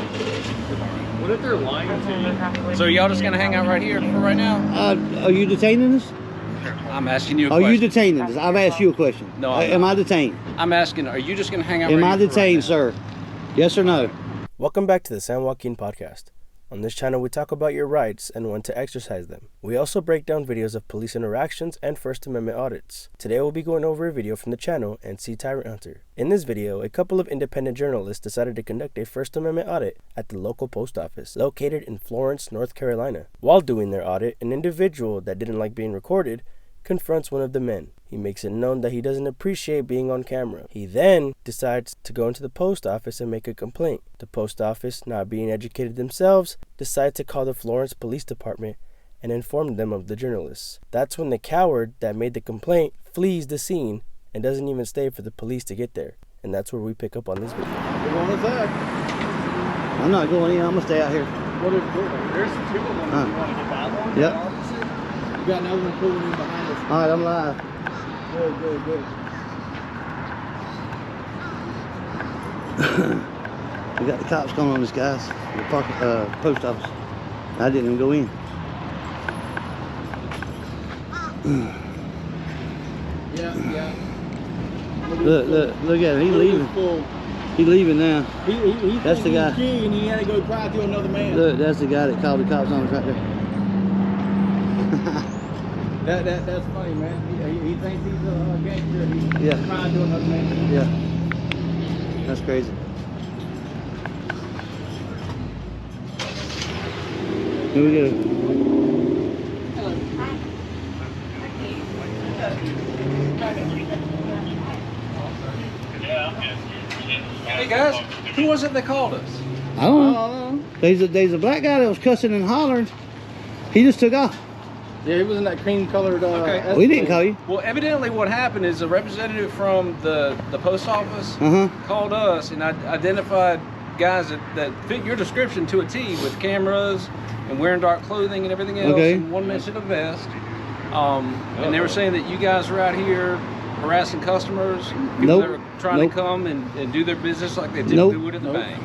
What if they're lying to you? So y'all just gonna hang out right here for right now? Are you detaining us? I'm asking you a Are question. you detaining us? I've asked you a question. No, Am I detained? I'm asking, are you just gonna hang out Am right I here detained, for right sir? Yes or no? Welcome back to the San Joaquin Podcast. On this channel, we talk about your rights and when to exercise them. We also break down videos of police interactions and First Amendment audits. Today, we'll be going over a video from the channel and see Tyrant Hunter. In this video, a couple of independent journalists decided to conduct a First Amendment audit at the local post office located in Florence, North Carolina. While doing their audit, an individual that didn't like being recorded confronts one of the men. He makes it known that he doesn't appreciate being on camera. He then decides to go into the post office and make a complaint. The post office, not being educated themselves, decide to call the Florence Police Department and inform them of the journalists. That's when the coward that made the complaint flees the scene and doesn't even stay for the police to get there. And that's where we pick up on this video. We're going inside. I'm not going in. I'm going to stay out here. What is there's two of them. You want to get that one? Yep. You got another one pulling in behind us. All right, I'm live. Good. We got the cops calling on this, guys. The post office. I didn't even go in. Yeah. Look at him. He's leaving. He's leaving now. That's the guy. And he had to go cry to another man. Look, that's the guy that called the cops on us right there. That's funny, man. He thinks he's a gangster. He's crying to another man. Yeah. That's crazy. Here we go. Hey guys, who was it that called us? I don't know. There's a black guy that was cussing and hollering. He just took off. Yeah, he was in that cream colored. Okay. We didn't call you. Well, evidently what happened is a representative from the post office called us and identified guys that fit your description to a T with cameras and wearing dark clothing and everything else. Okay. And one mentioned a vest. And they were saying that you guys were out here harassing customers, people that were trying to come and do their business like they typically would at the bank.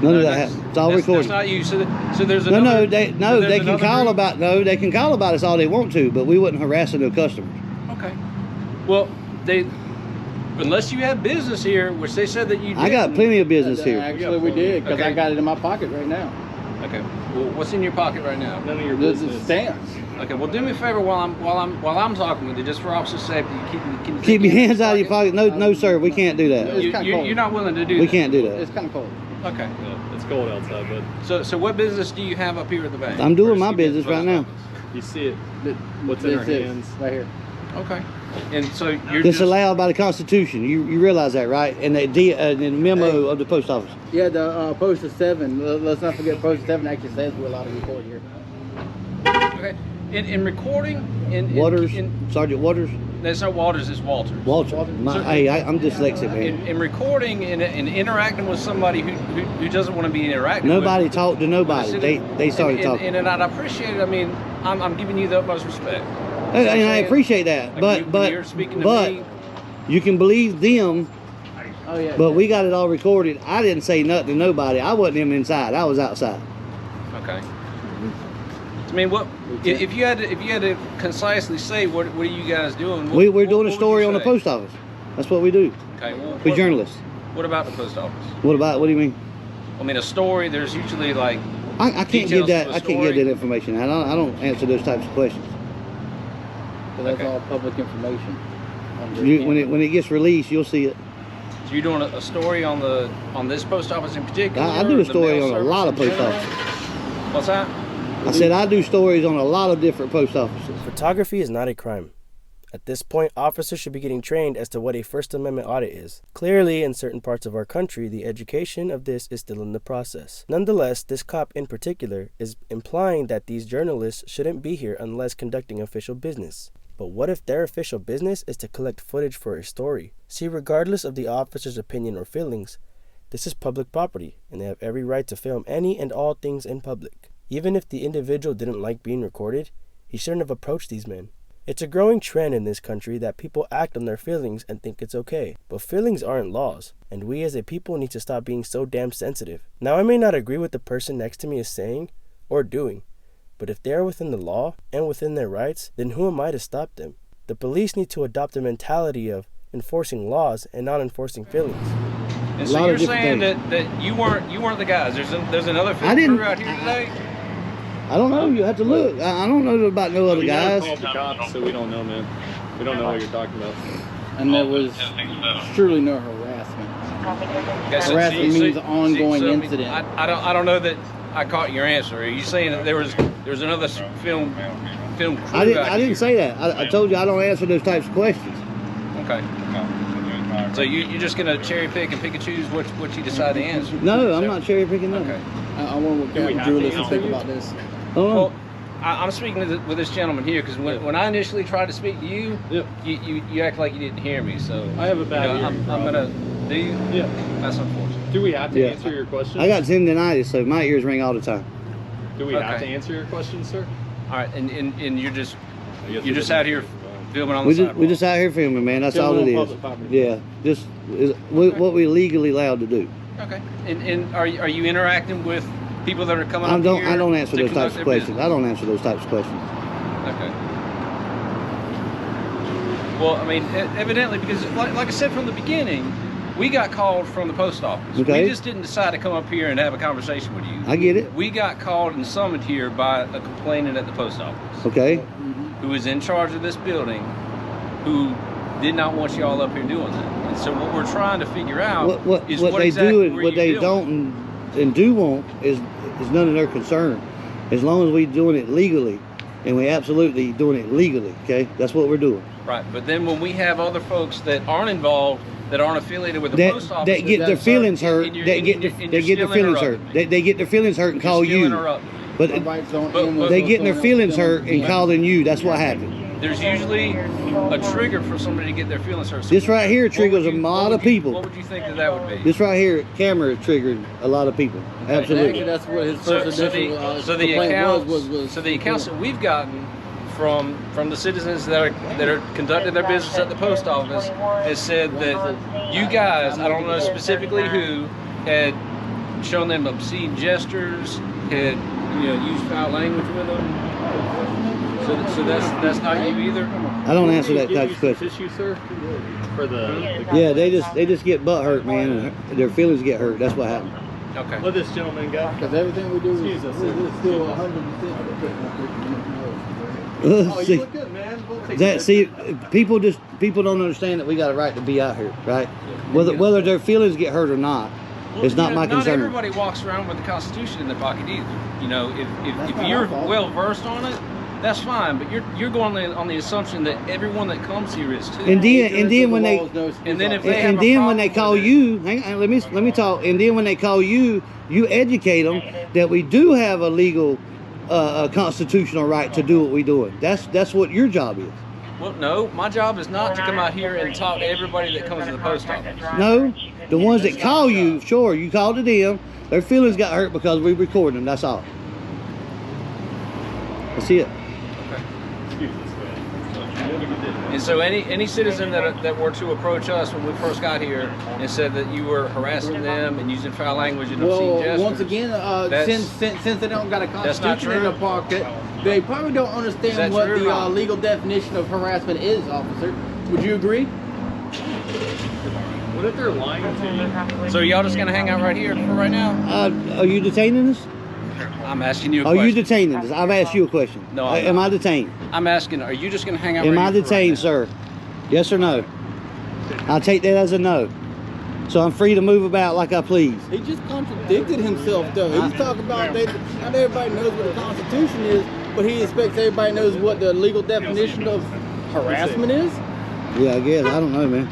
None of that happened. It's all recorded. That's not you. So there's another. They can call about us all they want to, but we wouldn't harass no customers. Okay. Well, unless you have business here, which they said that you did. I got plenty of business here. Actually, we did because I got it in my pocket right now. Okay. Well, what's in your pocket right now? None of your business. The stamps. Okay. Well, do me a favor while I'm talking with you, just for officer safety. Keep your hands out of your pocket. No, sir, we can't do that. You're not willing to do that. We can't do that. It's kind of cold. Okay. Yeah, it's cold outside, but So what business do you have up here at the bank? I'm doing my business right now. you see it. What's in our hands right here. Okay. And so you're It's just allowed by the Constitution. You realize that, right? And the memo of the post office. Yeah, the post is 7. Let's not forget post is 7 actually says we're allowed to record here. okay. In recording, Sergeant Waters. That's not Waters. It's Walters. Walter. I'm dyslexic, man. In recording and interacting with somebody who doesn't want to be interacted Nobody with. talked to nobody. They started talking. And I'd appreciate it. I mean, I'm giving you the utmost respect. And I appreciate that. Like But you're speaking to me. you can believe them. Oh yeah. But we got it all recorded. I didn't say nothing to nobody. I wasn't even inside. I was outside. Okay. I mean, what if you had to concisely say what are you guys doing? We're doing a story on the post office. That's what we do. Okay. Well, We're journalists. What about the post office? What do you mean? I mean, a story. There's usually like I can't give that. details to a I can't give story. that information. I don't answer those types of questions. So that's all public information. When it gets released, you'll see it. So you're doing a story on this post office in particular? I do a the story mail on a service lot in of post general? offices. What's that? I said I do stories on a lot of different post offices. Photography is not a crime. At this point, officers should be getting trained as to what a First Amendment audit is. Clearly, in certain parts of our country, the education of this is still in the process. Nonetheless, this cop in particular is implying that these journalists shouldn't be here unless conducting official business. But what if their official business is to collect footage for a story? See, regardless of the officer's opinion or feelings, this is public property, and they have every right to film any and all things in public. Even if the individual didn't like being recorded, he shouldn't have approached these men. It's a growing trend in this country that people act on their feelings and think it's okay. But feelings aren't laws, and we as a people need to stop being so damn sensitive. Now, I may not agree with the person next to me is saying or doing, but if they are within the law and within their rights, then who am I to stop them? The police need to adopt a mentality of enforcing laws and not enforcing feelings. And so you're saying that you weren't the guys. There's another film crew out here today? I don't know. You have to look. I don't know about no other guys. We never called the cops, so we don't know, man. We don't know what you're talking about. And there was truly no harassment. Harassment means ongoing incident. I don't know that I caught your answer. Are you saying that there was another film crew? I didn't say that. I told you I don't answer those types of questions. Okay. So you're just gonna cherry pick and pick and choose what you decide to answer? No, I'm not cherry picking nothing. Okay. I wonder what Captain Julius to think about this. Well, I'm speaking with this gentleman here because when I initially tried to speak to you, you act like you didn't hear me. So I have a bad hearing I'm gonna do you? Yeah. That's unfortunate. Do we have to answer your question? I got tendinitis, so my ears ring all the time. Do we have to answer your question, sir? All right, and you're just out here filming on the sidewalk. We're just out here filming, man. That's all it is. Yeah, just what we're legally allowed to do. Okay. And are you interacting with people that are coming up here? I don't answer those types of questions. I don't answer those types of questions. Okay. Well, I mean, evidently, because like I said from the beginning, we got called from the post office. Okay. We just didn't decide to come up here and have a conversation with you. I get it. We got called and summoned here by a complainant at the post office. Okay. Who is in charge of this building, who did not want y'all up here doing that. And so what we're trying to figure out is what they exactly do and what they doing. don't and do want is none of their concern. As long as we're doing it legally, and we absolutely doing it legally, okay? That's what we're doing. Right, but then when we have other folks that aren't involved, that aren't affiliated with the post office, that get their feelings hurt, they get their feelings hurt. They get their feelings hurt and call you. But they getting their feelings hurt and calling you. That's what happened. There's usually a trigger for somebody to get their feelings hurt. So this right here triggers a lot of people. What would you think that would be? This right here, camera triggered a lot of people. Absolutely. Actually, that's what his first initial complaint was. So the accounts that we've gotten from the citizens that are conducting their business at the post office has said that you guys, I don't know specifically who, had shown them obscene gestures, had used foul language with them. So that's not you either. I don't answer that type of question. Issue, sir, for the yeah, they just get butt hurt, man, and their feelings get hurt. That's what happened. Okay. Let this gentleman go. Because everything we do is still 100%. See, You look good, man. We'll take people don't understand that we got a right to be out here, right? Whether their feelings get hurt or not, it's not my concern. Not everybody walks around with the Constitution in their pocket either. If you're well versed on it, that's fine. But you're going on the assumption that everyone that comes here is too. And then when they when they call you, hang on, let me talk. And then when they call you, you educate them that we do have a legal, constitutional right to do what we're doing. That's what your job is. Well, no, my job is not to come out here and talk to everybody that comes to the post office. No, the ones that call you, sure, you call to them. Their feelings got hurt because we recorded them. That's all. That's it. And so any citizen that were to approach us when we first got here and said that you were harassing them and using foul language and obscene gestures. Once again, since they don't got a constitution in their pocket, they probably don't understand what the legal definition of harassment is, officer. Would you agree? What if they're lying to you? So y'all just gonna hang out right here for right now? Are you detaining us? I'm asking you a question. Are you detaining us? I've asked you a question. No, am I detained? I'm asking, are you just going to hang out Am right I detained, sir? Yes or no? I'll take that as a no. So I'm free to move about like I please. He just contradicted himself, though. He's talking about not everybody knows what the Constitution is, but he expects everybody knows what the legal definition of harassment is. Yeah, I guess. I don't know, man.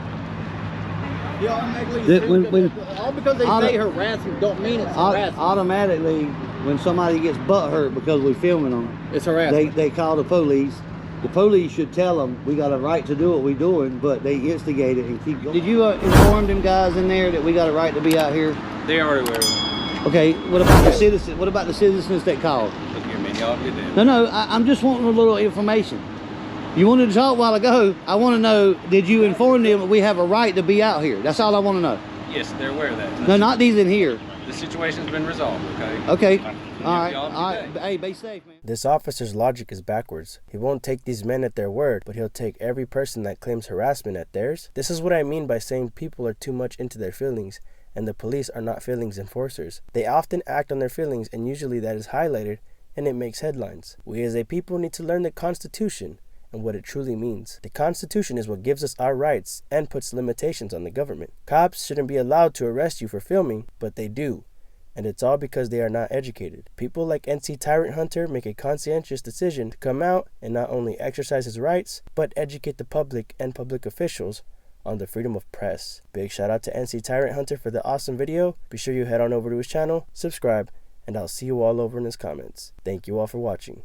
All because they say harassment don't mean it's harassment. Automatically, when somebody gets butt hurt because we're filming them, it's harassment. They call the police. The police should tell them we got a right to do what we're doing, but they instigate it and keep going. Did you inform them guys in there that we got a right to be out here? They already were. Okay. What about the citizens? What about the citizens that called? Look here, man. Y'all get them. No. I'm just wanting a little information. You wanted to talk a while ago. I want to know, did you inform them that we have a right to be out here? That's all I want to know. Yes, they're aware of that. No, not these in here. The situation's been resolved, okay? Okay. All right. Hey, be safe, man. This officer's logic is backwards. He won't take these men at their word, but he'll take every person that claims harassment at theirs. This is what I mean by saying people are too much into their feelings, and the police are not feelings enforcers. They often act on their feelings, and usually that is highlighted, and it makes headlines. We as a people need to learn the Constitution and what it truly means. The Constitution is what gives us our rights and puts limitations on the government. Cops shouldn't be allowed to arrest you for filming, but they do. And it's all because they are not educated. People like NC Tyrant Hunter make a conscientious decision to come out and not only exercise his rights, but educate the public and public officials on the freedom of press. Big shout out to NC Tyrant Hunter for the awesome video. Be sure you head on over to his channel, subscribe, and I'll see you all over in his comments. Thank you all for watching.